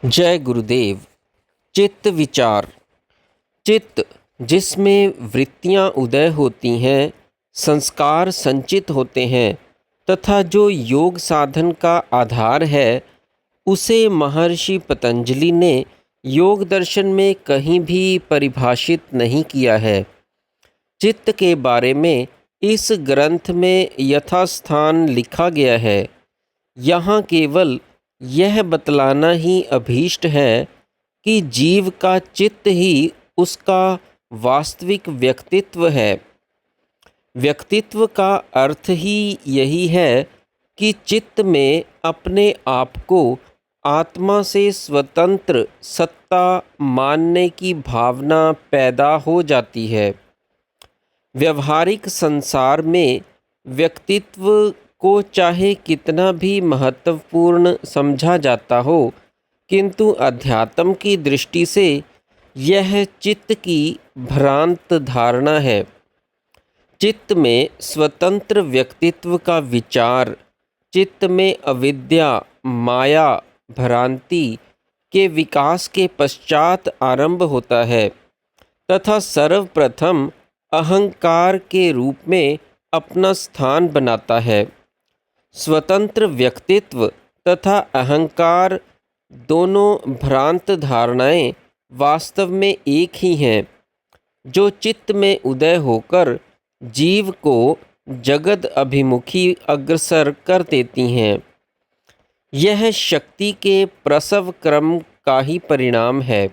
जय गुरुदेव। चित्त विचार। चित्त जिसमें वृत्तियां उदय होती हैं, संस्कार संचित होते हैं तथा जो योग साधन का आधार है, उसे महर्षि पतंजलि ने योग दर्शन में कहीं भी परिभाषित नहीं किया है। चित्त के बारे में इस ग्रंथ में यथास्थान लिखा गया है। यहाँ केवल यह बतलाना ही अभीष्ट है कि जीव का चित्त ही उसका वास्तविक व्यक्तित्व है। व्यक्तित्व का अर्थ ही यही है कि चित्त में अपने आप को आत्मा से स्वतंत्र सत्ता मानने की भावना पैदा हो जाती है। व्यवहारिक संसार में व्यक्तित्व को चाहे कितना भी महत्वपूर्ण समझा जाता हो, किंतु अध्यात्म की दृष्टि से यह चित्त की भ्रांत धारणा है। चित्त में स्वतंत्र व्यक्तित्व का विचार चित्त में अविद्या, माया, भ्रांति के विकास के पश्चात आरंभ होता है तथा सर्वप्रथम अहंकार के रूप में अपना स्थान बनाता है। स्वतंत्र व्यक्तित्व तथा अहंकार दोनों भ्रांत धारणाएं वास्तव में एक ही हैं, जो चित्त में उदय होकर जीव को जगत अभिमुखी अग्रसर कर देती हैं। यह शक्ति के प्रसव क्रम का ही परिणाम है।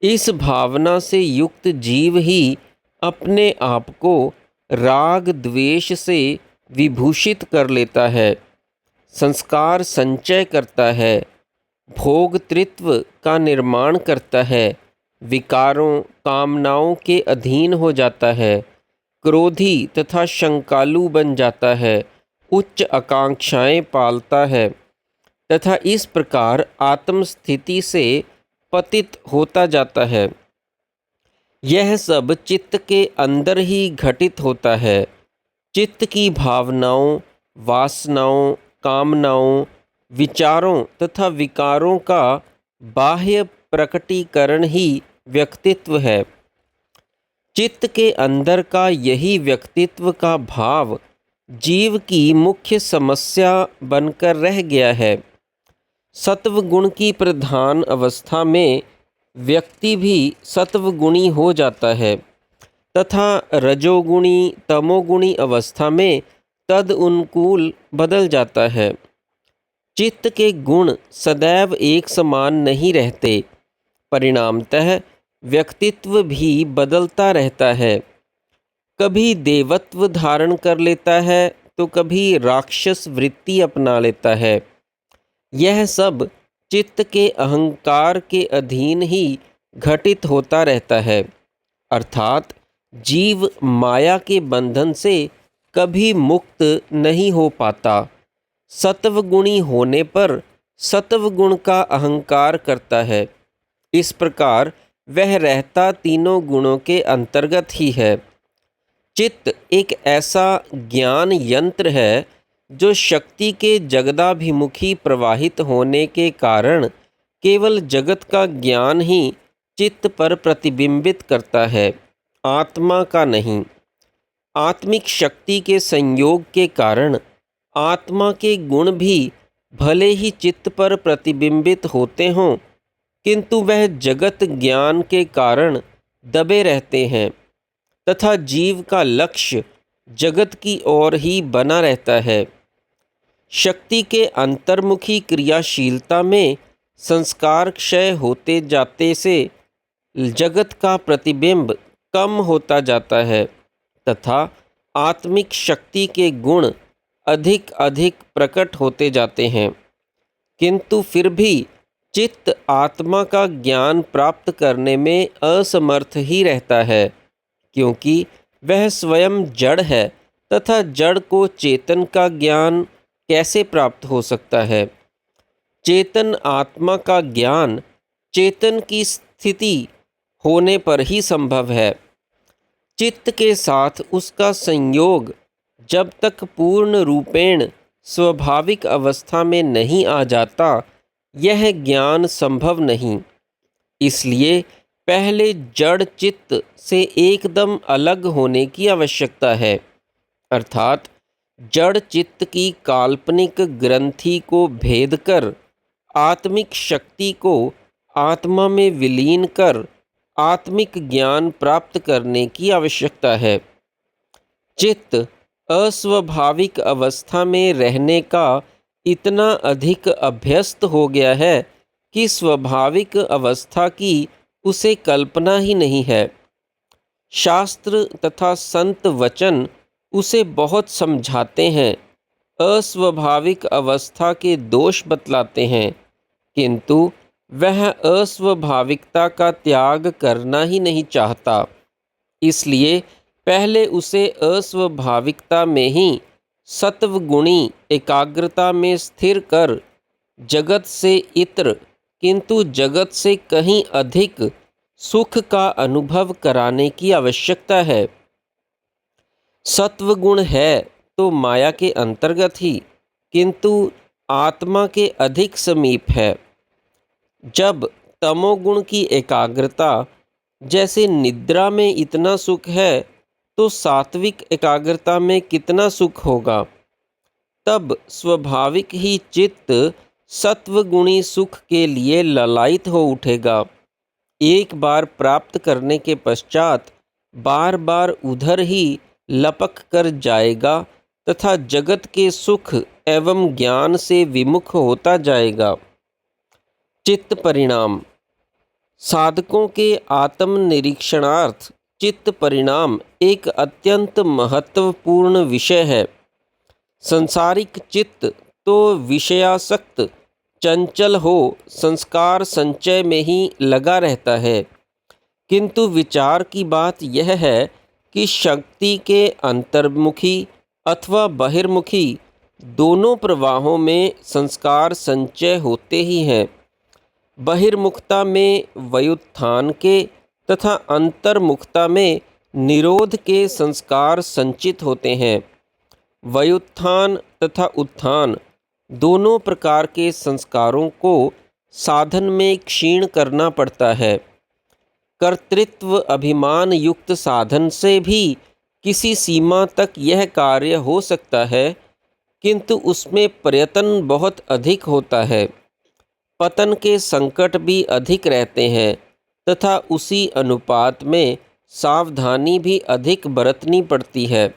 इस भावना से युक्त जीव ही अपने आप को राग द्वेष से विभूषित कर लेता है, संस्कार संचय करता है, भोगतृत्व का निर्माण करता है, विकारों कामनाओं के अधीन हो जाता है, क्रोधी तथा शंकालु बन जाता है, उच्च आकांक्षाएं पालता है तथा इस प्रकार आत्मस्थिति से पतित होता जाता है। यह सब चित्त के अंदर ही घटित होता है। चित्त की भावनाओं, वासनाओं, कामनाओं, विचारों तथा विकारों का बाह्य प्रकटीकरण ही व्यक्तित्व है। चित्त के अंदर का यही व्यक्तित्व का भाव जीव की मुख्य समस्या बनकर रह गया है। सत्व गुण की प्रधान अवस्था में व्यक्ति भी सत्वगुणी हो जाता है तथा रजोगुणी तमोगुणी अवस्था में तद अनुकूल बदल जाता है। चित्त के गुण सदैव एक समान नहीं रहते, परिणामतः व्यक्तित्व भी बदलता रहता है। कभी देवत्व धारण कर लेता है तो कभी राक्षस वृत्ति अपना लेता है। यह सब चित्त के अहंकार के अधीन ही घटित होता रहता है, अर्थात जीव माया के बंधन से कभी मुक्त नहीं हो पाता। सत्वगुणी होने पर सत्वगुण का अहंकार करता है। इस प्रकार वह रहता तीनों गुणों के अंतर्गत ही है। चित्त एक ऐसा ज्ञान यंत्र है जो शक्ति के जगदाभिमुखी प्रवाहित होने के कारण केवल जगत का ज्ञान ही चित्त पर प्रतिबिंबित करता है, आत्मा का नहीं। आत्मिक शक्ति के संयोग के कारण आत्मा के गुण भी भले ही चित्त पर प्रतिबिंबित होते हों, किंतु वह जगत ज्ञान के कारण दबे रहते हैं तथा जीव का लक्ष्य जगत की ओर ही बना रहता है। शक्ति के अंतर्मुखी क्रियाशीलता में संस्कार क्षय होते जाते से जगत का प्रतिबिंब कम होता जाता है तथा आत्मिक शक्ति के गुण अधिक अधिक प्रकट होते जाते हैं, किंतु फिर भी चित्त आत्मा का ज्ञान प्राप्त करने में असमर्थ ही रहता है, क्योंकि वह स्वयं जड़ है तथा जड़ को चेतन का ज्ञान कैसे प्राप्त हो सकता है। चेतन आत्मा का ज्ञान चेतन की स्थिति होने पर ही संभव है। चित्त के साथ उसका संयोग जब तक पूर्ण रूपेण स्वाभाविक अवस्था में नहीं आ जाता, यह ज्ञान संभव नहीं। इसलिए पहले जड़ चित्त से एकदम अलग होने की आवश्यकता है, अर्थात जड़ चित्त की काल्पनिक ग्रंथि को भेद कर आत्मिक शक्ति को आत्मा में विलीन कर आत्मिक ज्ञान प्राप्त करने की आवश्यकता है। चित्त अस्वाभाविक अवस्था में रहने का इतना अधिक अभ्यस्त हो गया है कि स्वाभाविक अवस्था की उसे कल्पना ही नहीं है। शास्त्र तथा संत वचन उसे बहुत समझाते हैं, अस्वाभाविक अवस्था के दोष बतलाते हैं, किंतु वह अस्वाभाविकता का त्याग करना ही नहीं चाहता। इसलिए पहले उसे अस्वाभाविकता में ही सत्वगुणी एकाग्रता में स्थिर कर जगत से इतर किंतु जगत से कहीं अधिक सुख का अनुभव कराने की आवश्यकता है। सत्वगुण है तो माया के अंतर्गत ही, किंतु आत्मा के अधिक समीप है। जब तमोगुण की एकाग्रता जैसे निद्रा में इतना सुख है, तो सात्विक एकाग्रता में कितना सुख होगा। तब स्वाभाविक ही चित्त सत्वगुणी सुख के लिए ललायित हो उठेगा। एक बार प्राप्त करने के पश्चात बार बार उधर ही लपक कर जाएगा तथा जगत के सुख एवं ज्ञान से विमुख होता जाएगा। चित्त परिणाम। साधकों के आत्मनिरीक्षणार्थ चित्त परिणाम एक अत्यंत महत्वपूर्ण विषय है। संसारिक चित्त तो विषयासक्त चंचल हो संस्कार संचय में ही लगा रहता है, किंतु विचार की बात यह है कि शक्ति के अंतर्मुखी अथवा बहिर्मुखी दोनों प्रवाहों में संस्कार संचय होते ही हैं। बहिर्मुखता में व्युत्थान के तथा अंतर्मुखता में निरोध के संस्कार संचित होते हैं। व्युत्थान तथा उत्थान दोनों प्रकार के संस्कारों को साधन में क्षीण करना पड़ता है। कर्तृत्व अभिमान युक्त साधन से भी किसी सीमा तक यह कार्य हो सकता है, किंतु उसमें प्रयत्न बहुत अधिक होता है। पतन के संकट भी अधिक रहते हैं तथा उसी अनुपात में सावधानी भी अधिक बरतनी पड़ती है।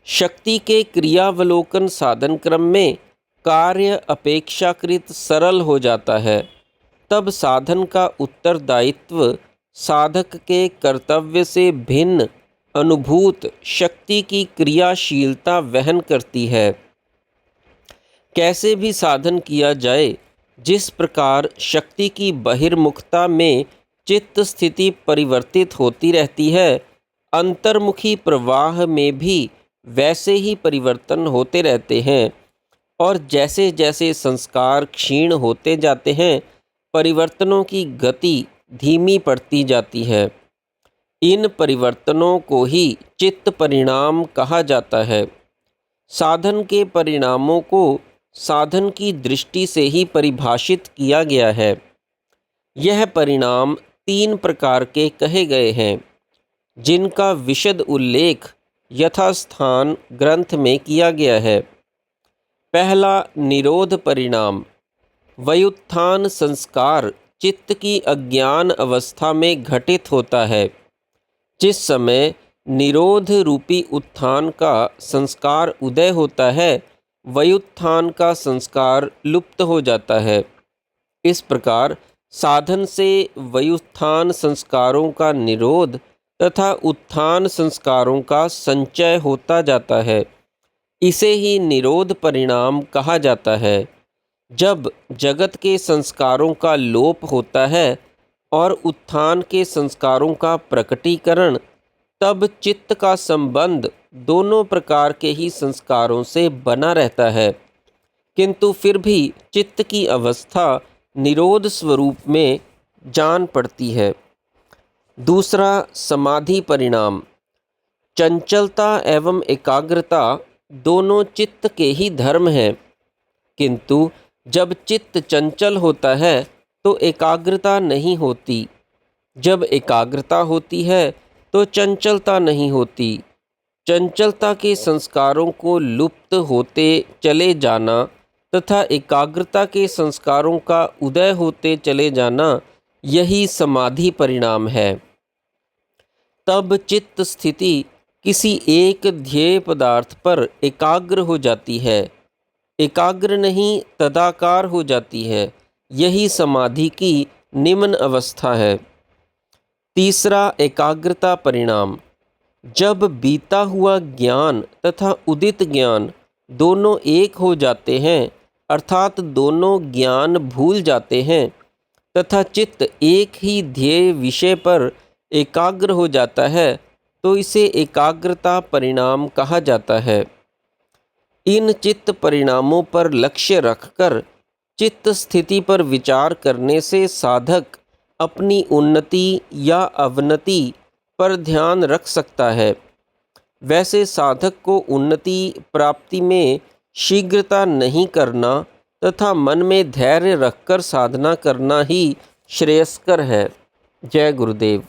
शक्ति के क्रियावलोकन साधन क्रम में कार्य अपेक्षाकृत सरल हो जाता है। तब साधन का उत्तरदायित्व साधक के कर्तव्य से भिन्न अनुभूत शक्ति की क्रियाशीलता वहन करती है। कैसे भी साधन किया जाए, जिस प्रकार शक्ति की बहिर्मुखता में चित्त स्थिति परिवर्तित होती रहती है, अंतर्मुखी प्रवाह में भी वैसे ही परिवर्तन होते रहते हैं, और जैसे जैसे संस्कार क्षीण होते जाते हैं, परिवर्तनों की गति धीमी पड़ती जाती है। इन परिवर्तनों को ही चित्त परिणाम कहा जाता है। साधन के परिणामों को साधन की दृष्टि से ही परिभाषित किया गया है। यह परिणाम 3 प्रकार के कहे गए हैं, जिनका विशद उल्लेख यथास्थान ग्रंथ में किया गया है। पहला निरोध परिणाम। व्युत्थान संस्कार चित्त की अज्ञान अवस्था में घटित होता है। जिस समय निरोध रूपी उत्थान का संस्कार उदय होता है, व्युत्थान का संस्कार लुप्त हो जाता है। इस प्रकार साधन से व्युत्थान संस्कारों का निरोध तथा उत्थान संस्कारों का संचय होता जाता है। इसे ही निरोध परिणाम कहा जाता है। जब जगत के संस्कारों का लोप होता है और उत्थान के संस्कारों का प्रकटीकरण, तब चित्त का संबंध दोनों प्रकार के ही संस्कारों से बना रहता है, किंतु फिर भी चित्त की अवस्था निरोध स्वरूप में जान पड़ती है। दूसरा समाधि परिणाम। चंचलता एवं एकाग्रता दोनों चित्त के ही धर्म हैं, किंतु जब चित्त चंचल होता है तो एकाग्रता नहीं होती, जब एकाग्रता होती है तो चंचलता नहीं होती। चंचलता के संस्कारों को लुप्त होते चले जाना तथा एकाग्रता के संस्कारों का उदय होते चले जाना, यही समाधि परिणाम है। तब चित्त स्थिति किसी एक ध्येय पदार्थ पर एकाग्र हो जाती है, एकाग्र नहीं तदाकार हो जाती है। यही समाधि की निम्न अवस्था है। तीसरा, एकाग्रता परिणाम। जब बीता हुआ ज्ञान तथा उदित ज्ञान दोनों एक हो जाते हैं, अर्थात दोनों ज्ञान भूल जाते हैं तथा चित्त एक ही ध्येय विषय पर एकाग्र हो जाता है, तो इसे एकाग्रता परिणाम कहा जाता है। इन चित्त परिणामों पर लक्ष्य रखकर चित्त स्थिति पर विचार करने से साधक अपनी उन्नति या अवनति पर ध्यान रख सकता है। वैसे साधक को उन्नति प्राप्ति में शीघ्रता नहीं करना तथा मन में धैर्य रखकर साधना करना ही श्रेयस्कर है। जय गुरुदेव।